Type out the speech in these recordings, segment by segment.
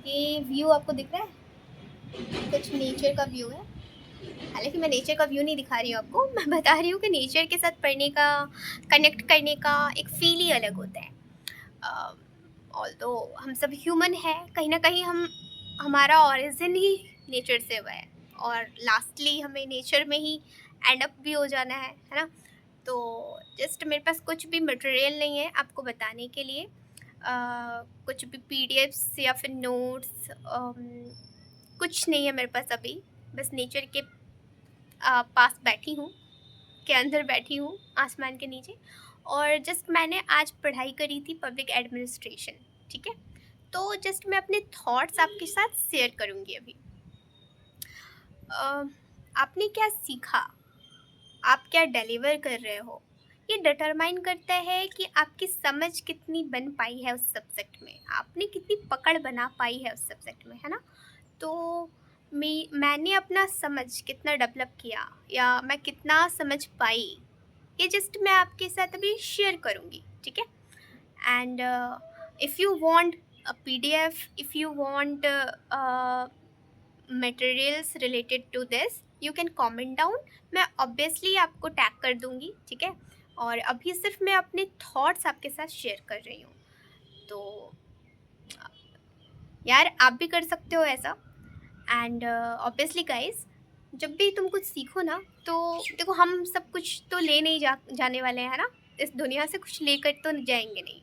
ये व्यू आपको दिख रहा है? कुछ नेचर का व्यू है। हालाँकि मैं नेचर का व्यू नहीं दिखा रही हूँ आपको, मैं बता रही हूँ कि नेचर के साथ पढ़ने का, कनेक्ट करने का एक फ़ील ही अलग होता है। ऑल्दो हम सब ह्यूमन हैं, कहीं न कहीं हमारा ओरिजिन ही नेचर से हुआ है और लास्टली हमें नेचर में ही एंड अप भी हो जाना है ना? तो जस्ट मेरे पास कुछ भी मटेरियल नहीं है आपको बताने के लिए। कुछ भी पीडीएफ्स या फिर नोट्स कुछ नहीं है मेरे पास अभी। बस नेचर के पास बैठी हूँ, के अंदर बैठी हूँ, आसमान के नीचे। और जस्ट मैंने आज पढ़ाई करी थी पब्लिक एडमिनिस्ट्रेशन, ठीक है? तो जस्ट मैं अपने थॉट्स आपके साथ शेयर करूँगी अभी। अ, आपने क्या सीखा? आप क्या डिलीवर कर रहे हो, ये डिटरमाइन करता है कि आपकी समझ कितनी बन पाई है उस सब्जेक्ट में, आपने कितनी पकड़ बना पाई है उस सब्जेक्ट में, है ना? तो मैंने अपना समझ कितना डेवलप किया या मैं कितना समझ पाई, ये जस्ट मैं आपके साथ अभी शेयर करूँगी, ठीक है? And if you want a PDF, if you want materials related to this, you can comment down. मैं ऑब्वियसली आपको टैग कर दूंगी, ठीक है? और अभी सिर्फ मैं अपने थॉट्स आपके साथ शेयर कर रही हूँ। तो यार आप भी कर सकते हो ऐसा। एंड ऑब्वियसली गाइस, जब भी तुम कुछ सीखो ना, तो देखो हम सब कुछ तो ले नहीं जाने वाले हैं, है ना? इस दुनिया से कुछ लेकर तो जाएंगे नहीं,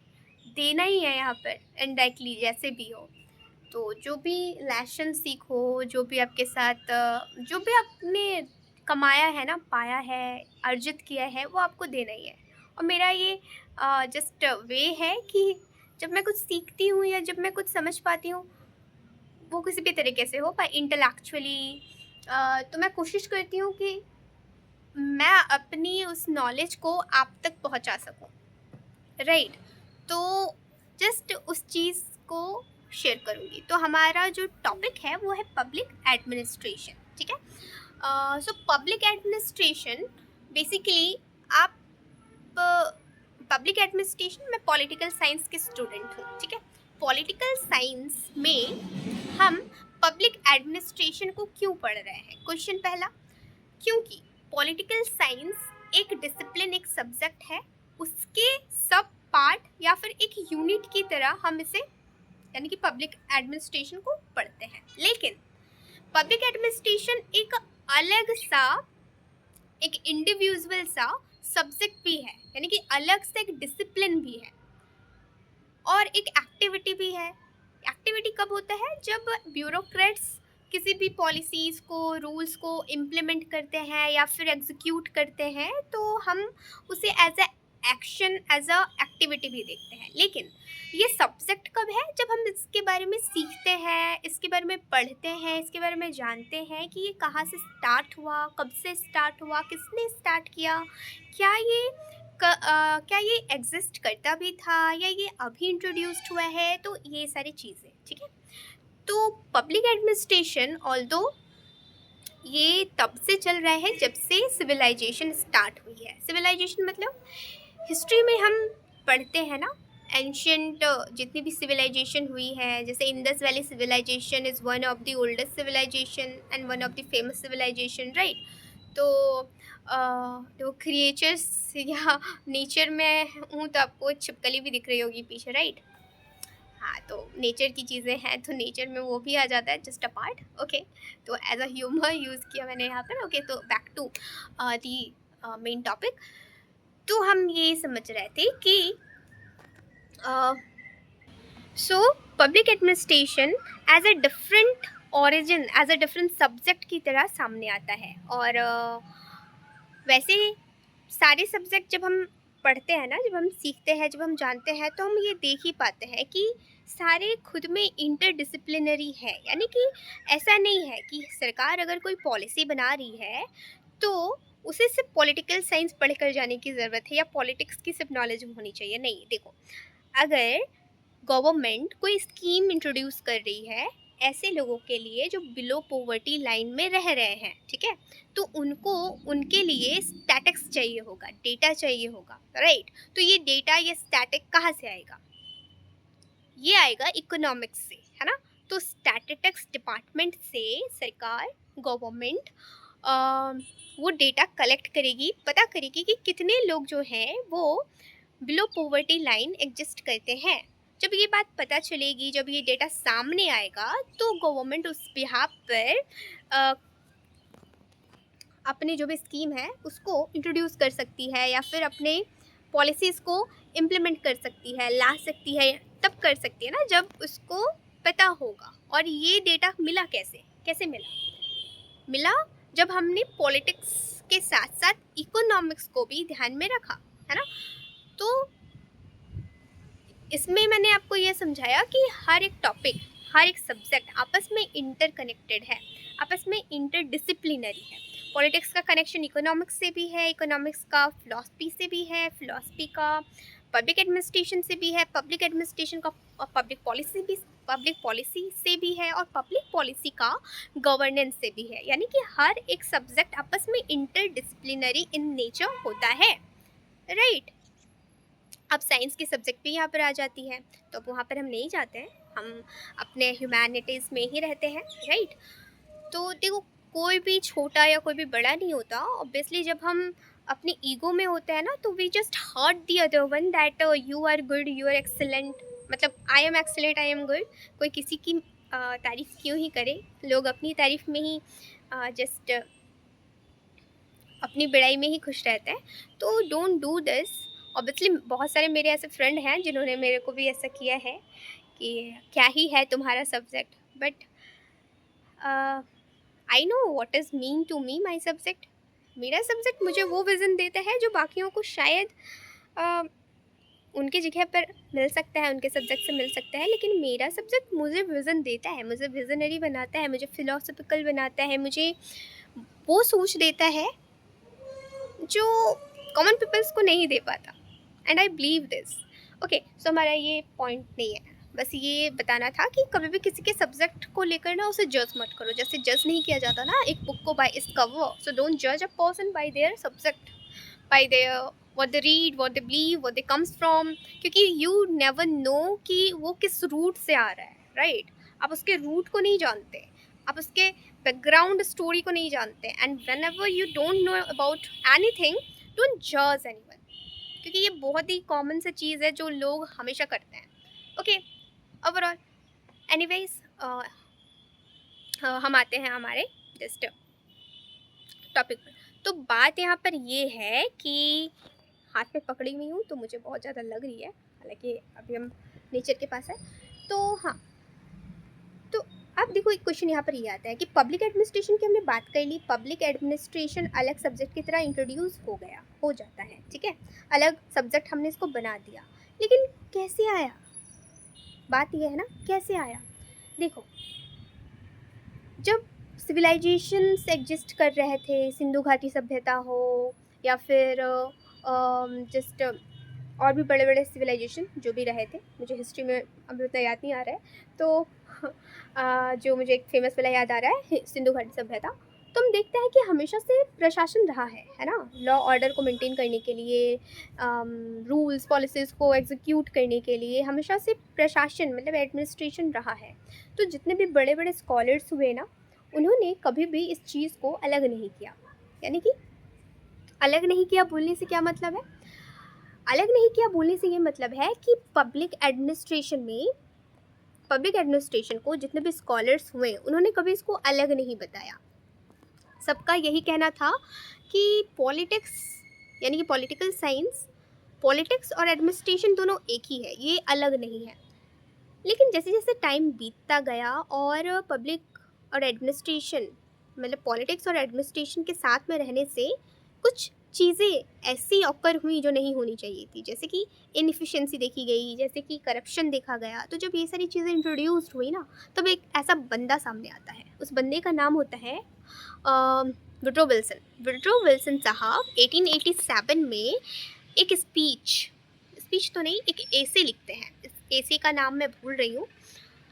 देना ही है यहाँ पर इनडायरेक्टली जैसे भी हो। तो जो भी लेसन सीखो, जो भी आपके साथ जो भी आपने कमाया है ना, पाया है, अर्जित किया है, वो आपको देना ही है। और मेरा ये जस्ट वे है कि जब मैं कुछ सीखती हूँ या जब मैं कुछ समझ पाती हूँ, वो किसी भी तरीके से हो, पर इंटेलेक्चुअली, तो मैं कोशिश करती हूँ कि मैं अपनी उस नॉलेज को आप तक पहुँचा सकूँ, राइट? तो जस्ट उस चीज़ को शेयर करूँगी। तो हमारा जो टॉपिक है वो है पब्लिक एडमिनिस्ट्रेशन, ठीक है? सो पब्लिक एडमिनिस्ट्रेशन बेसिकली, आप पब्लिक एडमिनिस्ट्रेशन, मैं पॉलिटिकल साइंस की स्टूडेंट हूँ, ठीक है? पॉलिटिकल साइंस में हम पब्लिक एडमिनिस्ट्रेशन को क्यों पढ़ रहे हैं? क्वेश्चन पहला, क्योंकि पॉलिटिकल साइंस एक डिसिप्लिन, एक सब्जेक्ट है, उसके सब पार्ट या फिर एक यूनिट की तरह हम इसे, यानी कि पब्लिक एडमिनिस्ट्रेशन को पढ़ते हैं। लेकिन पब्लिक एडमिनिस्ट्रेशन एक अलग सा, एक इंडिविजुअल सा सब्जेक्ट भी है, यानी कि अलग से एक डिसिप्लिन भी है और एक एक्टिविटी भी है। एक्टिविटी कब होता है? जब ब्यूरोक्रेट्स किसी भी पॉलिसीज़ को, रूल्स को इम्प्लीमेंट करते हैं या फिर एग्जीक्यूट करते हैं, तो हम उसे as a action, as a activity भी देखते हैं। लेकिन ये सब्जेक्ट कब है? जब हम इसके बारे में सीखते हैं, इसके बारे में पढ़ते हैं, इसके बारे में जानते हैं कि ये कहाँ से स्टार्ट हुआ, कब से स्टार्ट हुआ, किसने स्टार्ट किया, क्या ये क्या ये एग्जिस्ट करता भी था या ये अभी इंट्रोड्यूस्ड हुआ है, तो ये सारी चीज़ें, ठीक है? तो पब्लिक एडमिनिस्ट्रेशन ऑल्दो ये तब से चल रहा है जब से सिविलाइजेशन स्टार्ट हुई है। सिविलाइजेशन मतलब हिस्ट्री में हम पढ़ते हैं ना, एंशियंट जितनी भी सिविलाइजेशन हुई है, जैसे Indus valley civilization is one of the oldest civilization and one of the famous civilization, right? तो तो क्रिएचर्स या नेचर में हूँ तो आपको छिपकली भी दिख रही होगी पीछे, राइट? हाँ, तो नेचर की चीज़ें हैं तो नेचर में वो भी आ जाता है, जस्ट अ पार्ट, ओके? तो एज अ ह्यूमर यूज़ किया मैंने यहाँ पर, ओके? तो back to the main topic. तो हम ये समझ रहे थे कि so public administration as a different origin, as a different subject की तरह सामने आता है। और वैसे सारे सब्जेक्ट जब हम पढ़ते हैं ना, जब हम सीखते हैं, जब हम जानते हैं, तो हम ये देख ही पाते हैं कि सारे खुद में इंटरडिसिप्लिनरी है। यानी कि ऐसा नहीं है कि सरकार अगर कोई पॉलिसी बना रही है तो उसे सिर्फ पॉलिटिकल साइंस पढ़कर जाने की ज़रूरत है या पॉलिटिक्स की सिर्फ नॉलेज होनी चाहिए। नहीं, देखो, अगर गवर्नमेंट कोई स्कीम इंट्रोड्यूस कर रही है ऐसे लोगों के लिए जो बिलो पॉवर्टी लाइन में रह रहे हैं, ठीक है? तो उनको, उनके लिए स्टैटिक्स चाहिए होगा, डेटा चाहिए होगा, राइट? तो ये डेटा, ये स्टैटिक कहाँ से आएगा? ये आएगा इकोनॉमिक्स से, है ना? तो तो स्टैटिस्टिक्स डिपार्टमेंट से सरकार, गवर्नमेंट वो डेटा कलेक्ट करेगी, पता करेगी कि कितने लोग जो हैं वो बिलो पॉवर्टी लाइन एग्जिस्ट करते हैं। जब ये बात पता चलेगी, जब ये डेटा सामने आएगा, तो गवर्नमेंट उस बिहाफ पर अ, अपने जो भी स्कीम है उसको इंट्रोड्यूस कर सकती है, या फिर अपने पॉलिसीज़ को इम्प्लीमेंट कर सकती है, ला सकती है। तब कर सकती है ना जब उसको पता होगा। और ये डेटा मिला कैसे, कैसे मिला जब हमने पॉलिटिक्स के साथ साथ इकोनॉमिक्स को भी ध्यान में रखा, है ना। तो इसमें मैंने आपको ये समझाया कि हर एक टॉपिक, हर एक सब्जेक्ट आपस में इंटरकनेक्टेड है, आपस में इंटरडिसिप्लिनरी है। पॉलिटिक्स का कनेक्शन इकोनॉमिक्स से भी है, इकोनॉमिक्स का फिलॉसफी से भी है, फिलॉसफी का पब्लिक एडमिनिस्ट्रेशन से भी है, पब्लिक एडमिनिस्ट्रेशन का पब्लिक पॉलिसी से भी है, और पब्लिक पॉलिसी का गवर्नेंस से भी है। यानी कि हर एक सब्जेक्ट आपस में इंटरडिसिप्लिनरी इन नेचर होता है, राइट। अब साइंस की सब्जेक्ट भी यहाँ पर आ जाती है, तो अब वहाँ पर हम नहीं जाते हैं, हम अपने ह्यूमैनिटीज़ में ही रहते हैं, राइट। तो देखो, कोई भी छोटा या कोई भी बड़ा नहीं होता। ऑब्वियसली जब हम अपने ईगो में होते हैं ना, तो we just hurt the other one that you are good, you are excellent, मतलब I am excellent, I am good. कोई किसी की तारीफ़ क्यों ही करे, लोग अपनी तारीफ़ में ही जस्ट अपनी बड़ाई में ही खुश रहते हैं। तो डोंट डू दिस। ऑब्वियसली बहुत सारे मेरे ऐसे फ्रेंड हैं जिन्होंने मेरे को भी ऐसा किया है कि क्या ही है तुम्हारा subject, but I know what is mean to me my subject. मेरा सब्जेक्ट मुझे वो विज़न देता है जो बाकियों को शायद उनकी जगह पर मिल सकता है, उनके सब्जेक्ट से मिल सकता है, लेकिन मेरा सब्जेक्ट मुझे विज़न देता है, मुझे विजनरी बनाता है, मुझे फिलोसफिकल बनाता है, मुझे वो सोच देता है जो कॉमन पीपल्स को नहीं दे पाता। And I believe this. Okay, so हमारा ये पॉइंट नहीं है, बस ये बताना था कि कभी भी किसी के सब्जेक्ट को लेकर ना उसे जज मत करो। जैसे जज नहीं किया जाता ना एक बुक को by its cover, so don't जज a person by their subject, by their what they read, what they believe, what they comes from, क्योंकि यू नेवर नो कि वो किस रूट से आ रहा है, राइट। आप उसके रूट को नहीं जानते, आप उसके बैकग्राउंड स्टोरी को नहीं जानते। And when ever you don't know about any thing, don't जज एनी वन, क्योंकि ये बहुत ही कॉमन सी चीज़ है जो लोग हमेशा करते हैं। ओके, ओवरऑल एनीवेज हम आते हैं हमारे जस्ट टॉपिक पर। तो बात यहाँ पर ये है कि हाथ में पकड़ी हुई हूँ तो मुझे बहुत ज़्यादा लग रही है, हालांकि अभी हम नेचर के पास है। तो हाँ, तो अब देखो एक क्वेश्चन यहाँ पर ये आता है कि पब्लिक एडमिनिस्ट्रेशन की हमने बात कर ली, पब्लिक एडमिनिस्ट्रेशन अलग सब्जेक्ट की तरह इंट्रोड्यूस हो जाता है, ठीक है, अलग सब्जेक्ट हमने इसको बना दिया, लेकिन कैसे आया? बात यह है ना, कैसे आया? देखो, जब सिविलाइजेशंस एग्जिस्ट कर रहे थे, सिंधु घाटी सभ्यता हो या फिर जस्ट और भी बड़े बड़े सिविलाइजेशन जो भी रहे थे, मुझे हिस्ट्री में अभी उतना याद नहीं आ रहा है, तो जो मुझे एक फेमस वाला याद आ रहा है, सिंधु घाटी सभ्यता। तो हम देखते हैं कि हमेशा से प्रशासन रहा है ना, लॉ ऑर्डर को मेंटेन करने के लिए, रूल्स पॉलिसीज़ को एग्जीक्यूट करने के लिए हमेशा से प्रशासन मतलब एडमिनिस्ट्रेशन रहा है। तो जितने भी बड़े बड़े स्कॉलर्स हुए ना, उन्होंने कभी भी इस चीज़ को अलग नहीं किया। यानी कि अलग नहीं किया बोलने से क्या मतलब है? अलग नहीं किया बोलने से ये मतलब है कि पब्लिक एडमिनिस्ट्रेशन को जितने भी स्कॉलर्स हुए उन्होंने कभी इसको अलग नहीं बताया। सबका यही कहना था कि पॉलिटिक्स यानी कि पॉलिटिकल साइंस, पॉलिटिक्स और एडमिनिस्ट्रेशन दोनों एक ही है, ये अलग नहीं है। लेकिन जैसे जैसे टाइम बीतता गया और पब्लिक और एडमिनिस्ट्रेशन मतलब पॉलिटिक्स और एडमिनिस्ट्रेशन के साथ में रहने से कुछ चीज़ें ऐसी ऑकर हुई जो नहीं होनी चाहिए थी, जैसे कि इनएफिशिएंसी देखी गई, जैसे कि करप्शन देखा गया। तो जब ये सारी चीज़ें इंट्रोड्यूस्ड हुई ना, तब एक ऐसा बंदा सामने आता है, उस बंदे का नाम होता है वुड्रो विल्सन साहब 1887 में एक स्पीच तो नहीं, एक एसे लिखते हैं। इस एसे का नाम मैं भूल रही हूँ,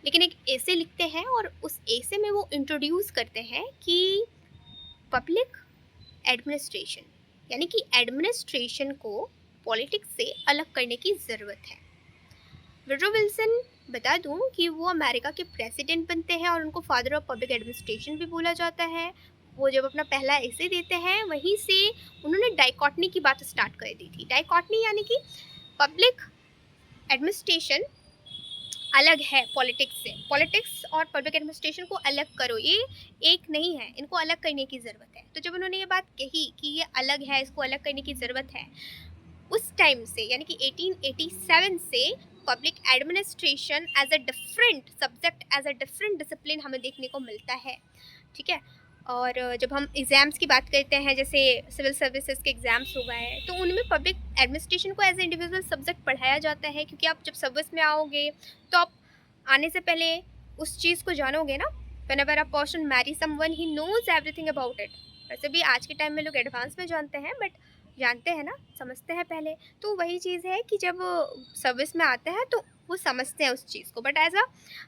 लेकिन एक एसे लिखते हैं और उस एसे में वो इंट्रोड्यूस करते हैं कि पब्लिक एडमिनिस्ट्रेशन यानी कि एडमिनिस्ट्रेशन को पॉलिटिक्स से अलग करने की ज़रूरत है। वुड्रो विल्सन बता दूं कि वो अमेरिका के प्रेसिडेंट बनते हैं और उनको फादर ऑफ पब्लिक एडमिनिस्ट्रेशन भी बोला जाता है। वो जब अपना पहला एसे देते हैं वहीं से उन्होंने डाइकॉटनी की बात स्टार्ट कर दी थी। डाइकॉटनी यानी कि पब्लिक एडमिनिस्ट्रेशन अलग है पॉलिटिक्स से। पॉलिटिक्स और पब्लिक एडमिनिस्ट्रेशन को अलग करो, ये एक नहीं है, इनको अलग करने की ज़रूरत है। तो जब उन्होंने ये बात कही कि ये अलग है, इसको अलग करने की ज़रूरत है, उस टाइम से यानी कि 1887 से public administration as a different subject, as a different discipline हमें देखने को मिलता है। ठीक है। और जब हम एग्ज़ाम्स की बात करते हैं, जैसे सिविल सर्विसेज के एग्ज़ाम्स हो गए, तो उनमें पब्लिक एडमिनिस्ट्रेशन को एज ए इंडिविजुअल सब्जेक्ट पढ़ाया जाता है, क्योंकि आप जब सर्विस में आओगे तो आप आने से पहले उस चीज़ को जानोगे ना। Whenever a person marry someone he knows everything about it. वैसे भी आज के टाइम में लोग एडवांस में जानते हैं, बट जानते हैं ना, समझते हैं पहले। तो वही चीज़ है कि जब सर्विस में आते हैं तो वो समझते हैं उस चीज़ को। बट एज अ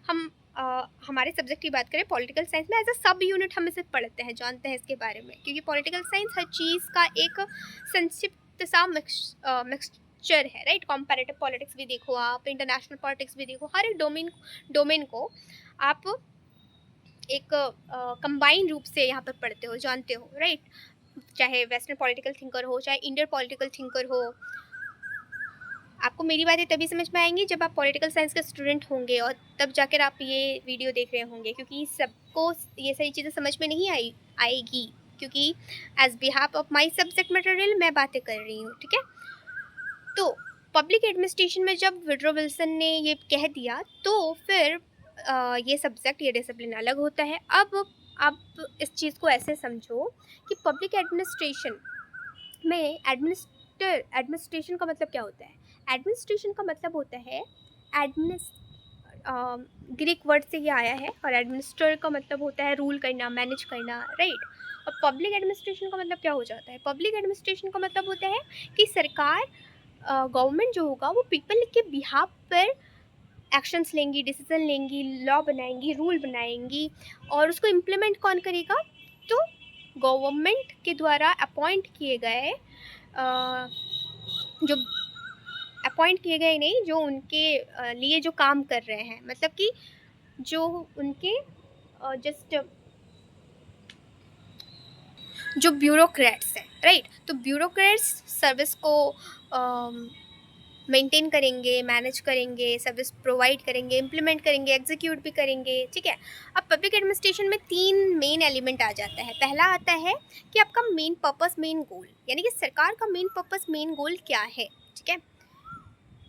हम हमारे सब्जेक्ट की बात करें पॉलिटिकल साइंस में, एज अ सब यूनिट हम इसे पढ़ते हैं, जानते हैं इसके बारे में, क्योंकि पॉलिटिकल साइंस हर चीज़ का एक संक्षिप्त सा मिक्सचर है, राइट। कॉम्पैरेटिव पॉलिटिक्स भी देखो आप, इंटरनेशनल पॉलिटिक्स भी देखो, हर एक डोमेन को आप एक कंबाइन रूप से यहाँ पर पढ़ते हो, जानते हो, राइट। चाहे वेस्टर्न पॉलिटिकल थिंकर हो, चाहे इंडियन पॉलिटिकल थिंकर हो। आपको मेरी बातें तभी समझ में आएंगी जब आप पॉलिटिकल साइंस के स्टूडेंट होंगे, और तब जाकर आप ये वीडियो देख रहे होंगे, क्योंकि सबको ये सारी चीज़ें समझ में नहीं आएगी, क्योंकि as behalf of my subject material मैं बातें कर रही हूँ। ठीक है। तो पब्लिक एडमिनिस्ट्रेशन में जब वुडरो विल्सन ने ये कह दिया, तो फिर ये सब्जेक्ट, ये डिसिप्लिन अलग होता है। अब आप इस चीज़ को ऐसे समझो कि पब्लिक एडमिनिस्ट्रेशन में एडमिनिस्ट्रेशन का मतलब क्या होता है। एडमिनिस्ट्रेशन का मतलब होता है ग्रीक वर्ड से ये आया है, और एडमिनिस्टर का मतलब होता है रूल करना, मैनेज करना, राइट। और पब्लिक एडमिनिस्ट्रेशन का मतलब क्या हो जाता है। पब्लिक एडमिनिस्ट्रेशन का मतलब होता है कि सरकार, गवर्नमेंट जो होगा वो पीपल के बिहाफ पर एक्शंस लेंगी, डिसीजन लेंगी, लॉ बनाएंगी, रूल बनाएंगी, और उसको इम्प्लीमेंट कौन करेगा। तो गवर्नमेंट के द्वारा अपॉइंट किए गए, जो अपॉइंट किए गए नहीं, जो उनके लिए जो काम कर रहे हैं, मतलब कि जो उनके जस्ट जो ब्यूरोक्रेट्स हैं, राइट। तो ब्यूरोक्रेट्स सर्विस को मेंटेन करेंगे, मैनेज करेंगे, सर्विस प्रोवाइड करेंगे, इम्प्लीमेंट करेंगे, एग्जीक्यूट भी करेंगे। ठीक है। अब पब्लिक एडमिनिस्ट्रेशन में 3 मेन एलिमेंट आ जाता है। पहला आता है कि आपका मेन पर्पस, मेन गोल, यानी कि सरकार का मेन पर्पस, मेन गोल क्या है। ठीक है।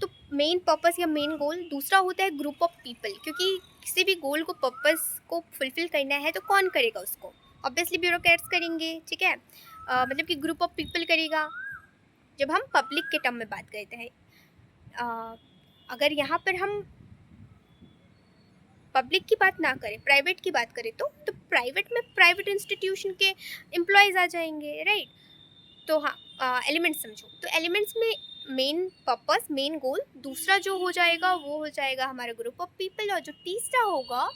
तो मेन पर्पस या मेन गोल। दूसरा होता है ग्रुप ऑफ पीपल, क्योंकि किसी भी गोल को, पर्पस को फुलफिल करना है तो कौन करेगा उसको। ऑब्वियसली ब्यूरोक्रेट्स करेंगे। ठीक है। मतलब कि ग्रुप ऑफ पीपल करेगा, जब हम पब्लिक के टर्म में बात करते हैं। अगर यहाँ पर हम पब्लिक की बात ना करें, प्राइवेट की बात करें, तो प्राइवेट में प्राइवेट इंस्टीट्यूशन के एम्प्लॉयज़ आ जाएंगे, राइट। तो हाँ, एलिमेंट्स समझो। तो एलिमेंट्स में मेन पर्पस, मेन गोल। दूसरा जो हो जाएगा वो हो जाएगा हमारा ग्रुप ऑफ पीपल। और जो तीसरा होगा,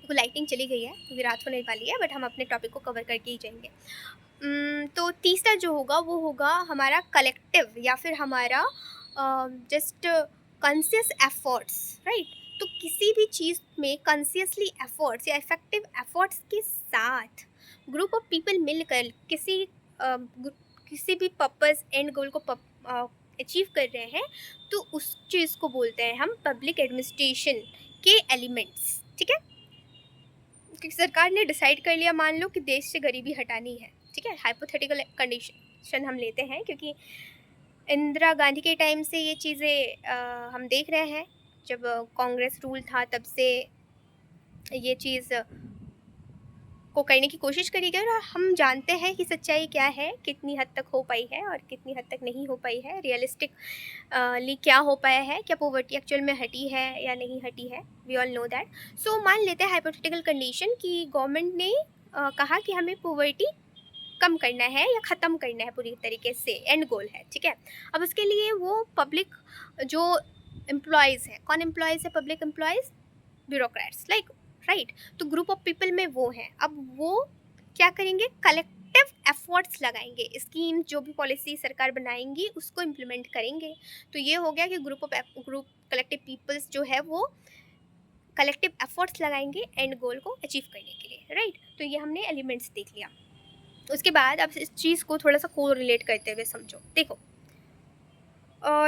तो लाइटिंग चली गई है क्योंकि रात होने वाली है, बट हम अपने टॉपिक को कवर करके ही जाएंगे। तो तीसरा जो होगा वो होगा हमारा कलेक्टिव, या फिर हमारा जस्ट कॉन्शियस एफर्ट्स, राइट। तो किसी भी चीज़ में कॉन्शियसली एफर्ट्स या इफेक्टिव एफर्ट्स के साथ ग्रुप ऑफ पीपल मिलकर किसी भी पर्पस, एंड गोल को अचीव कर रहे हैं, तो उस चीज़ को बोलते हैं हम पब्लिक एडमिनिस्ट्रेशन के एलिमेंट्स। ठीक है। क्योंकि सरकार ने डिसाइड कर लिया, मान लो कि देश से गरीबी हटानी है। ठीक है। हाइपोथेटिकल कंडीशन हम लेते हैं, क्योंकि इंदिरा गांधी के टाइम से ये चीज़ें हम देख रहे हैं। जब कांग्रेस रूल था तब से ये चीज़ को करने की कोशिश करी गई, और हम जानते हैं कि सच्चाई क्या है, कितनी हद तक हो पाई है और कितनी हद तक नहीं हो पाई है, रियलिस्टिकली क्या हो पाया है, क्या पॉवर्टी एक्चुअल में हटी है या नहीं हटी है। We all know that. So मान लेते हैं हाइपोथेटिकल कंडीशन कि गवर्नमेंट ने कहा कि हमें पॉवर्टी कम करना है या ख़त्म करना है पूरी तरीके से, एंड गोल है। ठीक है। अब उसके लिए वो पब्लिक जो एम्प्लॉयज़ हैं, कौन एम्प्लॉयज़ है, public employees, bureaucrats, like, right. तो ग्रुप ऑफ पीपल में वो हैं। अब वो क्या करेंगे, कलेक्टिव एफर्ट्स लगाएंगे, स्कीम जो भी पॉलिसी सरकार बनाएंगी उसको इम्प्लीमेंट करेंगे। तो ये हो गया कि ग्रुप कलेक्टिव पीपल्स जो है वो कलेक्टिव एफर्ट्स लगाएंगे एंड गोल को अचीव करने के लिए, राइट। तो ये हमने एलिमेंट्स देख लिया। उसके बाद अब इस चीज़ को थोड़ा सा को रिलेट करते हुए समझो। देखो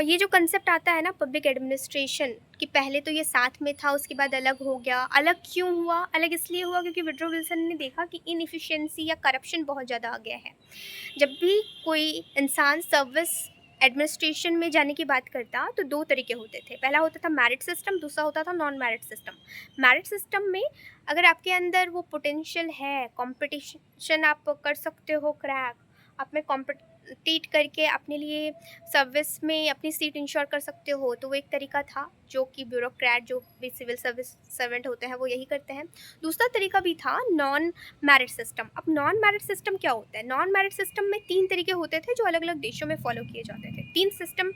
ये जो कंसेप्ट आता है ना पब्लिक एडमिनिस्ट्रेशन, कि पहले तो ये साथ में था, उसके बाद अलग हो गया। अलग क्यों हुआ? अलग इसलिए हुआ क्योंकि वुडरो विल्सन ने देखा कि इनएफिशिएंसी या करप्शन बहुत ज़्यादा आ गया है। जब भी कोई इंसान सर्विस एडमिनिस्ट्रेशन में जाने की बात करता तो दो तरीके होते थे। पहला होता था मेरिट सिस्टम, दूसरा होता था non merit system. Merit system में अगर आपके अंदर वो पोटेंशियल है, कंपटीशन आप कर सकते हो क्रैक, आप में कॉम्पिटिट करके अपने लिए सर्विस में अपनी सीट इंश्योर कर सकते हो, तो वो एक तरीका था जो कि ब्यूरोक्रेट जो भी सिविल सर्विस सर्वेंट होते हैं वो यही करते हैं। दूसरा तरीका भी था नॉन मेरिट सिस्टम। अब नॉन मेरिट सिस्टम क्या होता है? नॉन मेरिट सिस्टम में 3 तरीके होते थे जो अलग अलग देशों में फॉलो किए जाते थे। 3 सिस्टम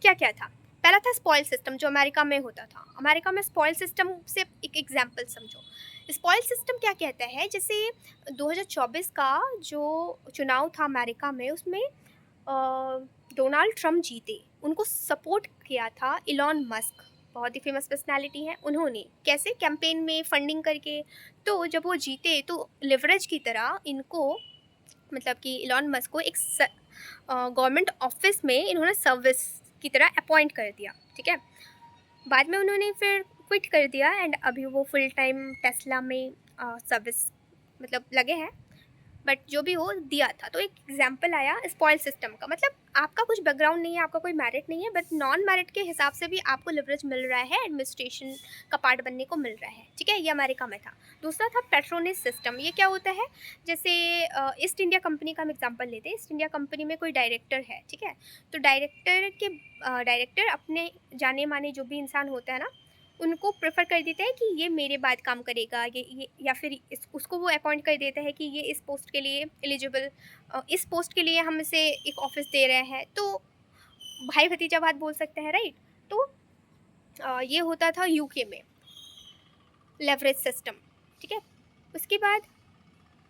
क्या क्या था? पहला था स्पॉइल सिस्टम, जो अमेरिका में होता था। अमेरिका में स्पॉइल सिस्टम से एक एग्जाम्पल समझो। स्पॉइल सिस्टम क्या कहता है? जैसे 2024 का जो चुनाव था अमेरिका में, उसमें डोनाल्ड ट्रम्प जीते, उनको सपोर्ट किया था इलॉन मस्क, बहुत ही फेमस पर्सनालिटी है। उन्होंने कैसे? कैंपेन में फंडिंग करके। तो जब वो जीते तो लिवरेज की तरह इनको, मतलब कि इलॉन मस्क को एक गवर्नमेंट ऑफिस में इन्होंने सर्विस की तरह अपॉइंट कर दिया, ठीक है। बाद में उन्होंने फिर क्विट कर दिया एंड अभी वो फुल टाइम टेस्ला में सर्विस मतलब लगे हैं। बट जो भी हो दिया था। तो एक एग्जाम्पल आया स्पॉइल सिस्टम का, मतलब आपका कुछ बैकग्राउंड नहीं है, आपका कोई मेरिट नहीं है, बट नॉन मेरिट के हिसाब से भी आपको लिवरेज मिल रहा है, एडमिनिस्ट्रेशन का पार्ट बनने को मिल रहा है, ठीक है। ये अमेरिका में था। दूसरा था पेट्रोनेज सिस्टम। ये क्या होता है? जैसे ईस्ट इंडिया कंपनी का हम एग्जाम्पल लेते हैं। ईस्ट इंडिया कंपनी में कोई डायरेक्टर है, ठीक है। तो डायरेक्टर अपने जाने माने जो भी इंसान होता है ना, उनको प्रेफर कर देता है कि ये मेरे बाद काम करेगा, ये या फिर उसको वो अपॉइंट कर देता है कि ये इस पोस्ट के लिए एलिजिबल, इस पोस्ट के लिए हम इसे एक ऑफिस दे रहे हैं। तो भाई भतीजा बात बोल सकते हैं, राइट। तो ये होता था यूके में लेवरेज सिस्टम, ठीक है। उसके बाद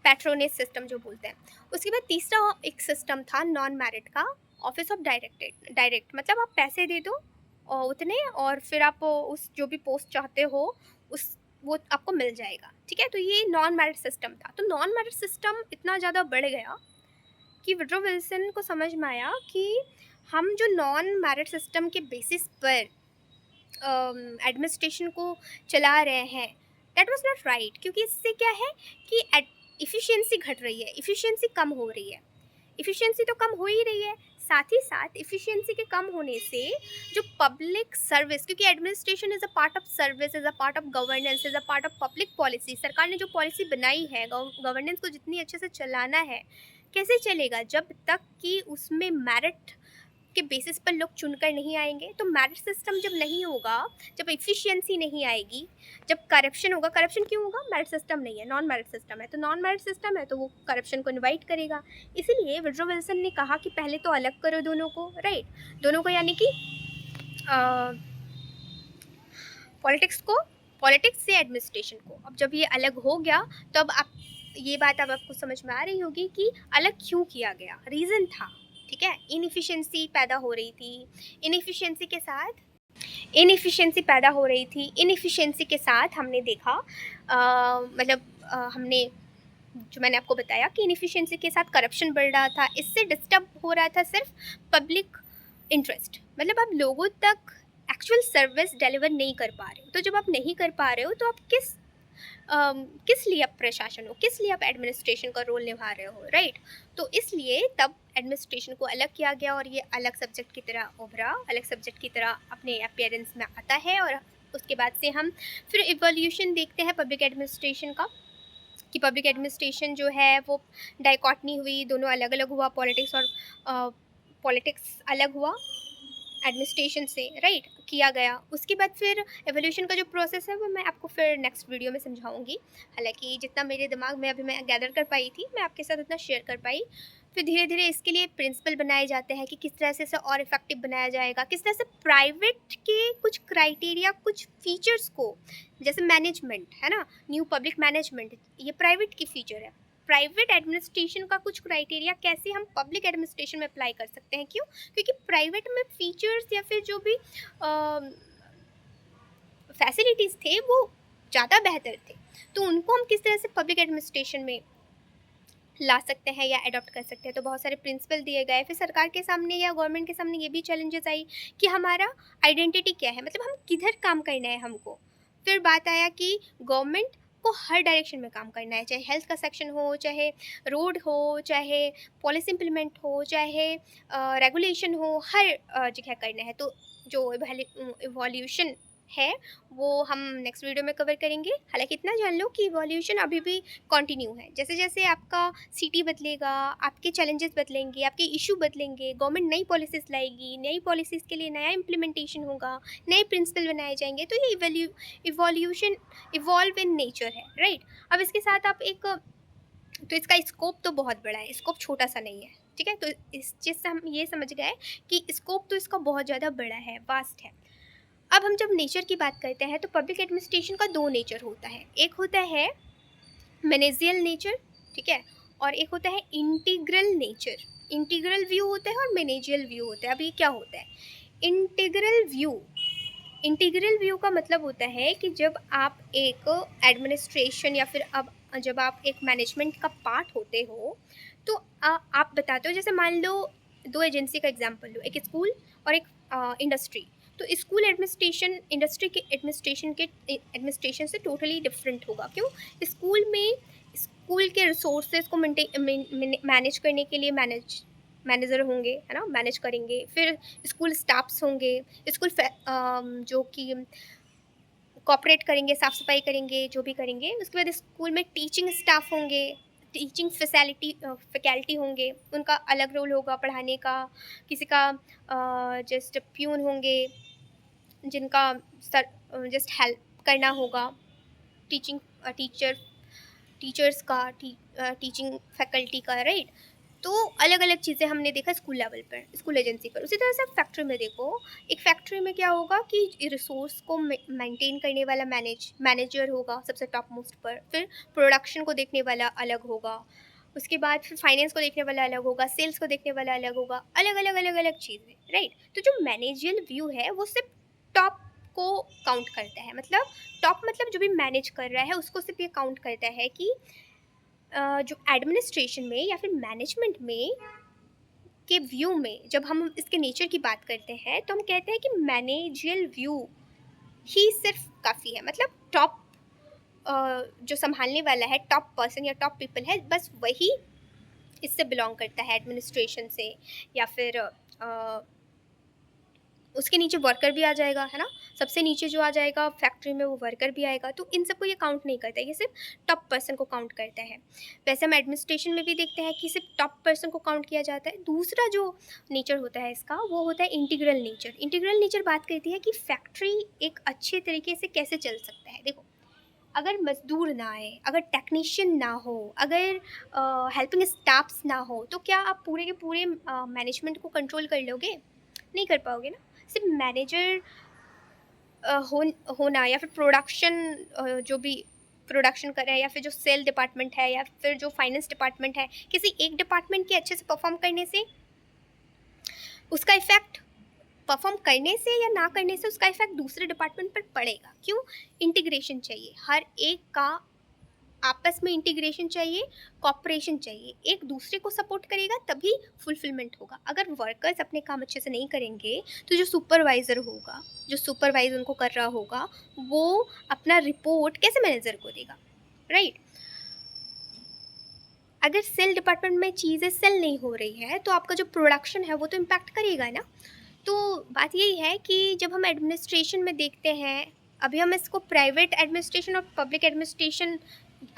पैट्रोनेज सिस्टम जो बोलते हैं। उसके बाद तीसरा एक सिस्टम था नॉन मैरिट का, ऑफिस ऑफ डायरेक्ट, मतलब आप पैसे दे दो और उतने, और फिर आप उस जो भी पोस्ट चाहते हो उस वो आपको मिल जाएगा, ठीक है। तो ये नॉन मैरिट सिस्टम था। तो नॉन मैरिट सिस्टम इतना ज़्यादा बढ़ गया कि वुडरो विल्सन को समझ में आया कि हम जो नॉन मैरिट सिस्टम के बेसिस पर एडमिनिस्ट्रेशन को चला रहे हैं, दैट वाज नॉट राइट। क्योंकि इससे क्या है कि इफ़िशियंसी घट रही है, इफ़िशियंसी कम हो रही है। इफ़िशियंसी तो कम हो ही रही है, साथ ही साथ इफ़िशियंसी के कम होने से जो पब्लिक सर्विस, क्योंकि administration is a part of service, is a part of governance, is a part of public policy. सरकार ने जो पॉलिसी बनाई है, गवर्नेंस को जितनी अच्छे से चलाना है, कैसे चलेगा? जब तक कि उसमें मेरिट के बेसिस पर लोग चुनकर नहीं आएंगे। तो मेरिट सिस्टम जब नहीं होगा, जब इफ़िशियंसी नहीं आएगी, जब करप्शन होगा। करप्शन क्यों होगा? मेरिट सिस्टम नहीं है, नॉन मेरिट सिस्टम है। तो नॉन मेरिट सिस्टम है तो वो करप्शन को इनवाइट करेगा। इसीलिए वुडरो विल्सन ने कहा कि पहले तो अलग करो दोनों को, राइट। दोनों को यानी कि पॉलिटिक्स से एडमिनिस्ट्रेशन को। अब जब ये अलग हो गया तो अब आप ये बात अब आपको समझ में आ रही होगी कि अलग क्यों किया गया, रीज़न था, ठीक है। इनएफिशिएंसी पैदा हो रही थी, इनएफिशिएंसी के साथ हमने देखा हमने जो मैंने आपको बताया कि इनएफिशिएंसी के साथ करप्शन बढ़ रहा था। इससे डिस्टर्ब हो रहा था सिर्फ पब्लिक इंटरेस्ट, मतलब आप लोगों तक एक्चुअल सर्विस डिलीवर नहीं कर पा रहे हो। तो जब आप नहीं कर पा रहे हो तो आप किस लिए आप प्रशासन हो, किस लिए आप एडमिनिस्ट्रेशन का रोल निभा रहे हो, राइट। तो इसलिए तब एडमिनिस्ट्रेशन को अलग किया गया और ये अलग सब्जेक्ट की तरह उभरा, अलग सब्जेक्ट की तरह अपने अपीयरेंस में आता है। और उसके बाद से हम फिर इवोल्यूशन देखते हैं पब्लिक एडमिनिस्ट्रेशन का, कि पब्लिक एडमिनिस्ट्रेशन जो है वो डाइकॉटनी हुई, दोनों अलग अलग हुआ, पॉलिटिक्स अलग हुआ एडमिनिस्ट्रेशन से, राइट, किया गया। उसके बाद फिर एवोल्यूशन का जो प्रोसेस है वो मैं आपको फिर नेक्स्ट वीडियो में समझाऊंगी। हालांकि जितना मेरे दिमाग में अभी मैं गैदर कर पाई थी मैं आपके साथ उतना शेयर कर पाई। फिर धीरे धीरे इसके लिए प्रिंसिपल बनाए जाते हैं कि किस तरह से इसे और इफेक्टिव बनाया जाएगा, किस तरह से प्राइवेट के कुछ क्राइटेरिया, कुछ फीचर्स को, जैसे मैनेजमेंट है ना, न्यू पब्लिक मैनेजमेंट, ये प्राइवेट की फीचर है। प्राइवेट एडमिनिस्ट्रेशन का कुछ क्राइटेरिया कैसे हम पब्लिक एडमिनिस्ट्रेशन में अप्लाई कर सकते हैं। क्यों? क्योंकि प्राइवेट में फीचर्स या फिर जो भी फैसिलिटीज़ थे वो ज़्यादा बेहतर थे। तो उनको हम किस तरह से पब्लिक एडमिनिस्ट्रेशन में ला सकते हैं या अडॉप्ट कर सकते हैं। तो बहुत सारे प्रिंसिपल दिए गए, फिर सरकार के सामने या गवर्नमेंट के सामने ये भी चैलेंजेस आई कि हमारा आइडेंटिटी क्या है, मतलब हम किधर काम करना है हमको। फिर बात आया कि गवर्नमेंट को हर डायरेक्शन में काम करना है, चाहे हेल्थ का सेक्शन हो, चाहे रोड हो, चाहे पॉलिसी इम्प्लीमेंट हो, चाहे रेगुलेशन हो, हर जगह करना है। तो जो इवोल्यूशन है वो हम नेक्स्ट वीडियो में कवर करेंगे। हालांकि इतना जान लो कि इवोल्यूशन अभी भी कंटिन्यू है। जैसे जैसे आपका सिटी बदलेगा, आपके चैलेंजेस बदलेंगे, आपके इशू बदलेंगे, गवर्नमेंट नई पॉलिसीज़ लाएगी, नई पॉलिसीज़ के लिए नया इम्प्लीमेंटेशन होगा, नए प्रिंसिपल बनाए जाएंगे। तो ये इवोल्यूशन इवॉल्व इन नेचर है, राइट। अब इसके साथ आप एक, तो इसका स्कोप तो बहुत बड़ा है, स्कोप छोटा सा नहीं है, ठीक है। तो इस चीज़ से हम ये समझ गए कि स्कोप तो इसका बहुत ज़्यादा बड़ा है, वास्ट है। अब हम जब नेचर की बात करते हैं तो पब्लिक एडमिनिस्ट्रेशन का दो नेचर होता है। एक होता है मैनेजियल नेचर, ठीक है, और एक होता है इंटीग्रल नेचर। इंटीग्रल व्यू होता है और मैनेजियल व्यू होता है। अब ये क्या होता है इंटीग्रल व्यू? इंटीग्रल व्यू का मतलब होता है कि जब आप एक एडमिनिस्ट्रेशन या फिर अब जब आप एक मैनेजमेंट का पार्ट होते हो, तो आप बताते हो, जैसे मान लो दो एजेंसी का एग्जांपल लो, एक स्कूल और एक इंडस्ट्री। तो स्कूल एडमिनिस्ट्रेशन इंडस्ट्री के एडमिनिस्ट्रेशन से टोटली डिफरेंट होगा। क्यों? स्कूल में स्कूल के रिसोर्सेज को मैनेज करने के लिए मैनेजर होंगे, है ना, मैनेज करेंगे। फिर स्कूल स्टाफ्स होंगे, स्कूल जो कि कॉपरेट करेंगे, साफ़ सफाई करेंगे, जो भी करेंगे। उसके बाद स्कूल में टीचिंग स्टाफ होंगे, टीचिंग फैकल्टी होंगे, उनका अलग रोल होगा पढ़ाने का। किसी का जस्ट प्यून होंगे जिनका सर जस्ट हेल्प करना होगा। टीचिंग टीचर्स का टीचिंग फैकल्टी का, राइट। तो अलग अलग चीज़ें हमने देखा स्कूल लेवल पर, स्कूल एजेंसी पर। उसी तरह से फैक्ट्री में देखो, एक फैक्ट्री में क्या होगा कि रिसोर्स को मेंटेन करने वाला मैनेजर होगा सबसे टॉप मोस्ट पर। फिर प्रोडक्शन को देखने वाला अलग होगा, उसके बाद फिर फाइनेंस को देखने वाला अलग होगा, सेल्स को देखने वाला अलग होगा, अलग अलग अलग अलग चीज़ें, राइट। तो जो मैनेजियल व्यू है वो सिर्फ टॉप को काउंट करता है, मतलब टॉप मतलब जो भी मैनेज कर रहा है उसको सिर्फ ये काउंट करता है कि जो एडमिनिस्ट्रेशन में या फिर मैनेजमेंट में के व्यू में जब हम इसके नेचर की बात करते हैं तो हम कहते हैं कि मैनेजियल व्यू ही सिर्फ काफ़ी है। मतलब टॉप जो संभालने वाला है, टॉप पर्सन या टॉप पीपल है, बस वही इससे बिलोंग करता है, एडमिनिस्ट्रेशन से। या फिर उसके नीचे वर्कर भी आ जाएगा, है ना, सबसे नीचे जो आ जाएगा फैक्ट्री में वो वर्कर भी आएगा। तो इन सबको ये काउंट नहीं करता है, ये सिर्फ टॉप पर्सन को काउंट करता है। वैसे हम एडमिनिस्ट्रेशन में भी देखते हैं कि सिर्फ टॉप पर्सन को काउंट किया जाता है। दूसरा जो नेचर होता है इसका वो होता है इंटीग्रल नेचर। इंटीग्रल नेचर बात करती है कि फैक्ट्री एक अच्छे तरीके से कैसे चल सकता है। देखो, अगर मजदूर ना आए, अगर टेक्नीशियन ना हो, अगर हेल्पिंग स्टाफ्स ना हो, तो क्या आप पूरे के पूरे मैनेजमेंट को कंट्रोल कर लोगे? नहीं कर पाओगे ना। सिर्फ मैनेजर होना या फिर प्रोडक्शन जो भी प्रोडक्शन कर रहा है, या फिर जो सेल डिपार्टमेंट है, या फिर जो फाइनेंस डिपार्टमेंट है, किसी एक डिपार्टमेंट के अच्छे से परफॉर्म करने से उसका इफ़ेक्ट, परफॉर्म करने से या ना करने से उसका इफ़ेक्ट दूसरे डिपार्टमेंट पर पड़ेगा। क्यों? इंटीग्रेशन चाहिए, हर एक का आपस में इंटीग्रेशन चाहिए, कॉपरेशन चाहिए, एक दूसरे को सपोर्ट करेगा तभी फुलफिलमेंट होगा। अगर वर्कर्स अपने काम अच्छे से नहीं करेंगे तो जो सुपरवाइज़र होगा, जो सुपरवाइज उनको कर रहा होगा, वो अपना रिपोर्ट कैसे मैनेजर को देगा, राइट। अगर सेल डिपार्टमेंट में चीज़ें सेल नहीं हो रही है तो आपका जो प्रोडक्शन है वो तो इम्पैक्ट करेगा ना। तो बात यही है कि जब हम एडमिनिस्ट्रेशन में देखते हैं, अभी हम इसको प्राइवेट एडमिनिस्ट्रेशन और पब्लिक एडमिनिस्ट्रेशन,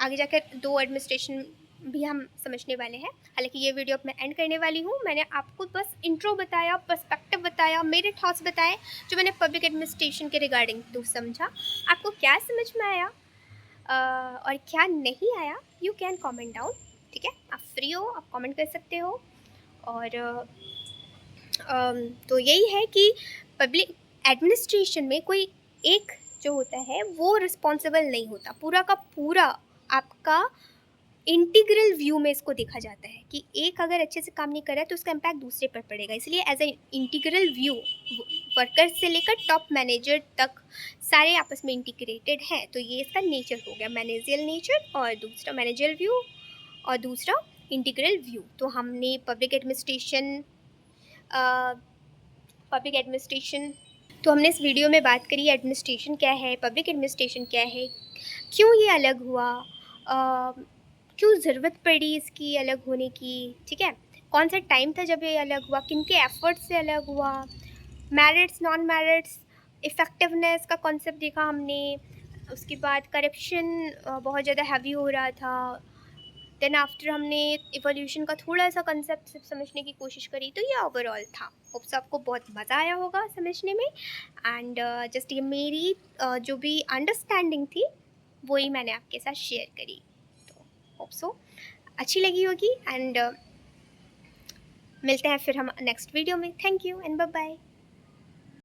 आगे जाकर दो एडमिनिस्ट्रेशन भी हम समझने वाले हैं। हालांकि ये वीडियो अब मैं एंड करने वाली हूँ। मैंने आपको बस इंट्रो बताया, पर्सपेक्टिव बताया, मेरे थॉट्स बताए जो मैंने पब्लिक एडमिनिस्ट्रेशन के रिगार्डिंग तो समझा। आपको क्या समझ में आया और क्या नहीं आया, यू कैन कॉमेंट डाउन, ठीक है। आप फ्री हो, आप कमेंट कर सकते हो। और तो यही है कि पब्लिक एडमिनिस्ट्रेशन में कोई एक जो होता है वो रिस्पॉन्सिबल नहीं होता, पूरा का पूरा आपका इंटीग्रल व्यू में इसको देखा जाता है कि एक अगर अच्छे से काम नहीं कर रहा है तो उसका इम्पैक्ट दूसरे पर पड़ेगा। इसलिए as a integral view worker से लेकर टॉप मैनेजर तक सारे आपस में इंटीग्रेटेड हैं। तो ये इसका नेचर हो गया, मैनेजियल नेचर, और दूसरा मैनेजर व्यू, और दूसरा इंटीग्रल व्यू। तो हमने पब्लिक एडमिनिस्ट्रेशन तो हमने इस वीडियो में बात करी एडमिनिस्ट्रेशन क्या है, पब्लिक एडमिनिस्ट्रेशन क्या है, क्यों ये अलग हुआ, क्यों ज़रूरत पड़ी इसकी अलग होने की, ठीक है, कौन सा टाइम था जब ये अलग हुआ, किन के एफर्ट से अलग हुआ, मेरिट्स नॉन मेरिट्स, इफ़ेक्टिवनेस का कॉन्सेप्ट देखा हमने। उसके बाद करप्शन बहुत ज़्यादा हैवी हो रहा था। देन आफ्टर हमने इवोल्यूशन का थोड़ा सा कंसेप्ट सिर्फ समझने की कोशिश करी। तो ये ओवरऑल था। होप्स आपको बहुत मज़ा आया होगा समझने में। एंड जस्ट ये मेरी जो भी अंडरस्टैंडिंग थी वही मैंने आपके साथ शेयर करी। तो होप सो अच्छी लगी होगी। एंड मिलते हैं फिर हम नेक्स्ट वीडियो में। Thank you and bye bye.